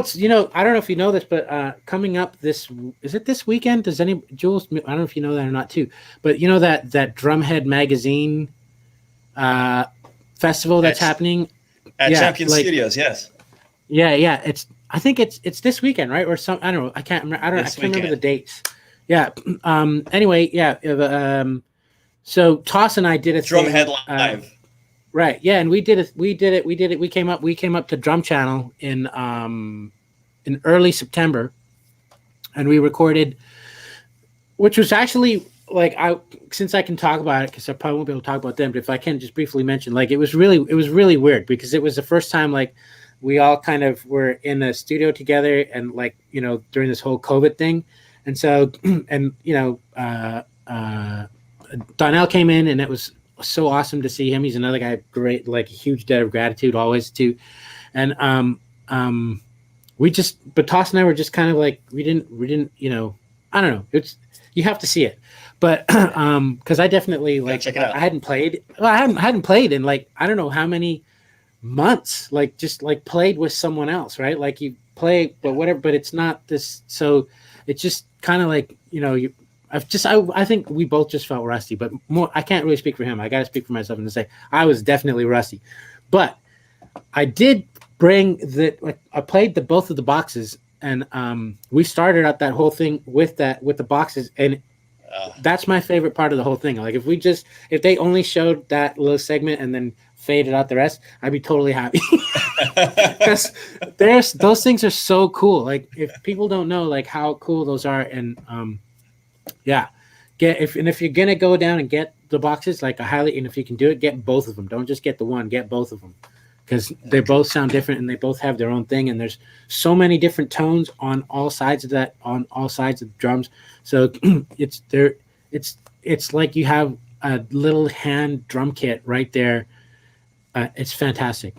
if you know this, but coming up is it this weekend? Jules, I don't know if you know that or not too, but that Drumhead magazine festival that's happening at Champion Studios, yes. Yeah. I think it's this weekend, right? Or some, I don't know. I can't remember. I can't remember the dates. Yeah. Anyway, yeah. So Toss and I did a Drumhead Live. Right. Yeah, and we did it. We came up to Drum Channel in early September, and we recorded, which was actually since I can talk about it, because I probably won't be able to talk about them, but if I can just briefly mention, it was really weird, because it was the first time we all kind of were in a studio together, and during this whole COVID thing, and so and Donnell came in, and it was so awesome to see him. He's another guy, great, like a huge debt of gratitude always too. And but Toss and I were just kind of like we didn't, I don't know. It's you have to see it, but because I definitely like check it out. I hadn't played. Well, I hadn't played in like I don't know how many months. Like just like played with someone else, right? Like you play, but whatever. But it's not this. So it's just kind of like I think we both just felt rusty, but more. I can't really speak for him. I got to speak for myself and say I was definitely rusty, but I did bring I played both of the boxes, and we started out that whole thing with the boxes, and that's my favorite part of the whole thing. Like if they only showed that little segment and then faded out the rest, I'd be totally happy. Because those things are so cool. Like if people don't know like how cool those are, and if you're gonna go down and get the boxes, like and if you can do it, get both of them. Don't just get the one, get both of them. Because they both sound different and they both have their own thing, and there's so many different tones on all sides of the drums. So it's like you have a little hand drum kit right there. It's fantastic.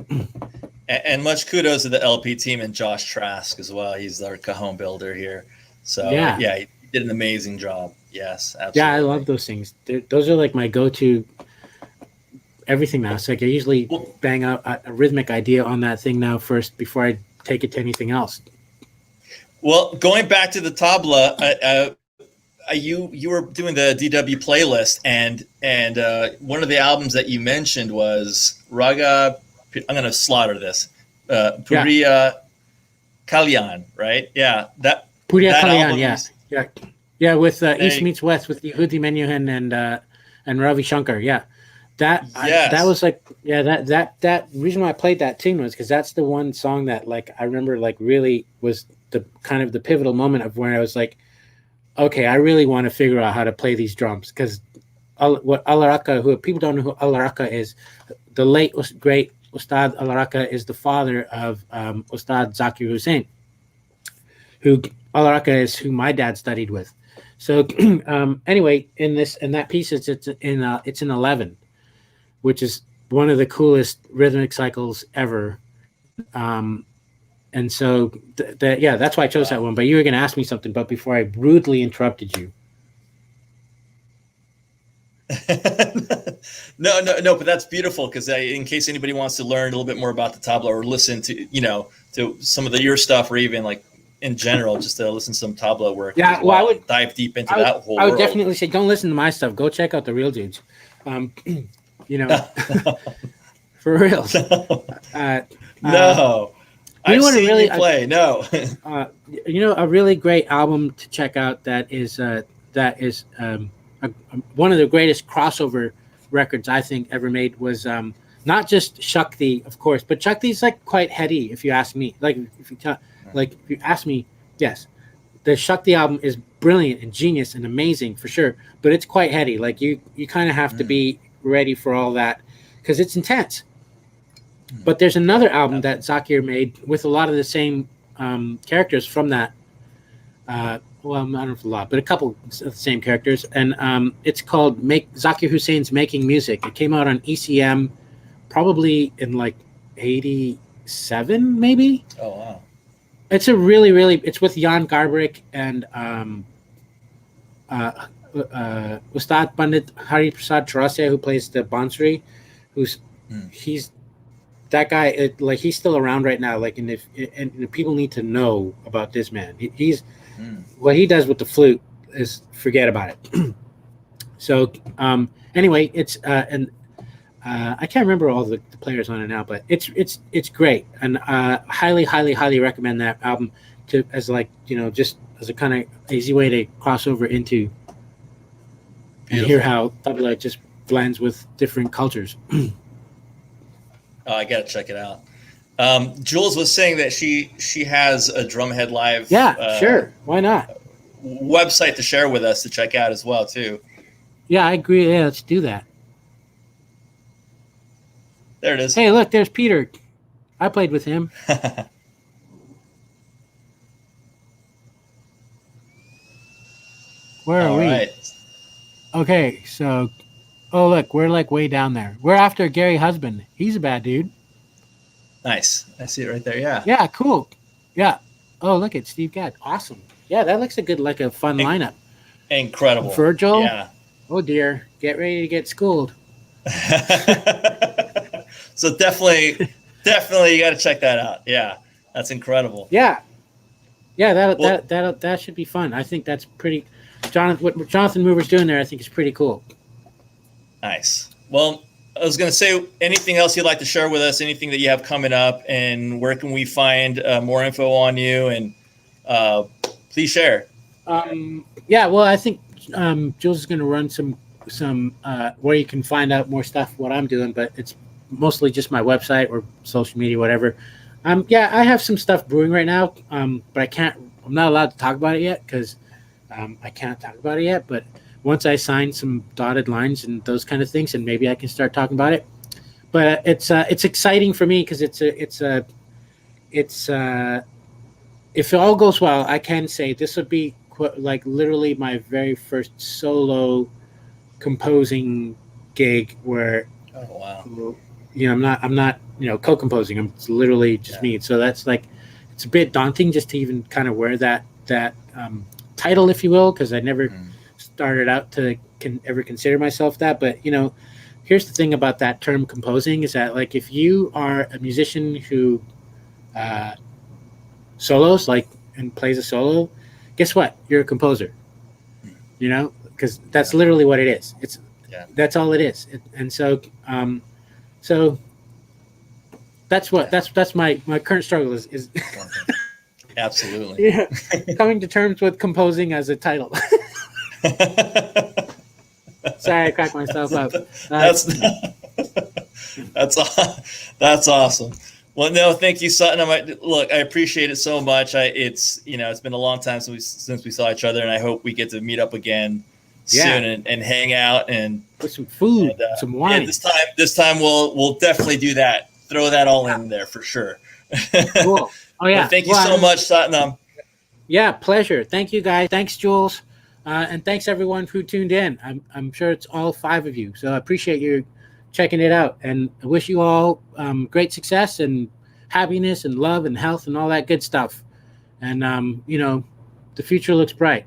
And much kudos to the LP team and Josh Trask as well. He's our cajon builder here. So yeah, he did an amazing job. Yes, absolutely. Yeah, I love those things. Those are like my go-to everything now. So like I usually bang out a rhythmic idea on that thing now first before I take it to anything else. Well, going back to the tabla, you were doing the DW playlist, and one of the albums that you mentioned was Raga. I'm going to slaughter this. Puriya Kalyan, right? Yeah, Puriya Kalyan. Yeah. With East Meets West with Yehudi Menuhin and Ravi Shankar. Yeah. That was like that reason why I played that tune was because that's the one song that like I remember like really was the kind of the pivotal moment of where I was like, okay, I really want to figure out how to play these drums, because what 𝗟𝗩𝗘𝗦, who people don't know who 𝗟𝗩𝗘𝗦 is, the late great Ustad 𝗟𝗩𝗘𝗦 is the father of Ustad Zakir Hussain, who 𝗟𝗩𝗘𝗦 is who my dad studied with. So anyway, in that piece it's in 11. Which is one of the coolest rhythmic cycles ever. And so, that's why I chose that one. But you were going to ask me something, but before I rudely interrupted you. No, but that's beautiful, because in case anybody wants to learn a little bit more about the tabla or listen to, to some of your stuff, or even like in general, just to listen to some tabla work. Yeah, well, I would dive deep into that whole I would world. definitely say, don't listen to my stuff. Go check out the real dudes. For real. No. I've seen you play. No. A really great album to check out that is one of the greatest crossover records I think ever made was not just 𝗟𝗑𝗑, of course, but 𝗟𝗑𝗑𝗑's like quite heady if you ask me. Like if you ask me, yes, the 𝗟𝗑𝗑𝗑 album is brilliant and genius and amazing for sure, but it's quite heady. Like you kind of have to be ready for all that because it's intense. But there's another album that Zakir made with a lot of the same characters from that. Well, I don't know if a lot, but a couple of the same characters. And it's called Zakir Hussein's Making Music. It came out on ECM probably in like 87, maybe. Oh, wow. It's a really, really, it's with Jan Garbarek and Ustad Pandit Hariprasad Chaurasia, who plays the bansuri, he's that guy. Like he's still around right now. Like, and people need to know about this man. He's what he does with the flute is forget about it. So anyway, it's I can't remember all the players on it now, but it's great, and highly recommend that album as just as a kind of easy way to cross over into and hear how tabla just blends with different cultures. Oh, I gotta check it out. Jules was saying that she has a Drumhead Live. Yeah, sure. Why not? Website to share with us to check out as well too. Yeah, I agree. Yeah, let's do that. There it is. Hey, look, there's Peter. I played with him. Where are we? Right. Okay, so Oh, look, we're like way down there. We're after Gary Husband. He's a bad dude. Nice. I see it right there. Yeah. Yeah, cool. Yeah. Oh, look at Steve Gadd. Awesome. Yeah, that looks like a fun lineup. Incredible. Virgil. Yeah. Oh dear, get ready to get schooled. So definitely you got to check that out. Yeah, that's incredible. Yeah, that should be fun. I think that's pretty. What Jonathan Mover's doing there, I think is pretty cool. Nice. Well, I was going to say, anything else you'd like to share with us? Anything that you have coming up, and where can we find more info on you? And please share. Yeah, well, I think Jules is going to run some where you can find out more stuff what I'm doing, but it's mostly just my website or social media, whatever. Yeah, I have some stuff brewing right now, but I'm not allowed to talk about it yet because I can't talk about it yet. But once I sign some dotted lines and those kind of things, and maybe I can start talking about it. But it's exciting for me because it's if it all goes well, I can say this would be like literally my very first solo composing gig where I'm not co-composing. It's literally just me. So that's like, it's a bit daunting just to even kind of wear that title, if you will, because I never started out to ever consider myself that. But here's the thing about that term composing is that, like, if you are a musician who solos and plays a solo, guess what? You're a composer. Because that's literally what it is. That's all it is. And so that's my current struggle is absolutely coming to terms with composing as a title. Sorry, I cracked myself up. That's awesome. Well, no, thank you, Satnam. Look, I appreciate it so much. It's been a long time since we saw each other, and I hope we get to meet up again soon and hang out and with some food, some wine. Yeah, this time we'll definitely do that. Throw that all in there for sure. Cool. Oh yeah. Well, thank you so much, Satnam. Yeah, pleasure. Thank you, guys. Thanks, Jules, and thanks everyone who tuned in. I'm sure it's all 5 of you, so I appreciate you checking it out, and I wish you all great success and happiness and love and health and all that good stuff. And the future looks bright.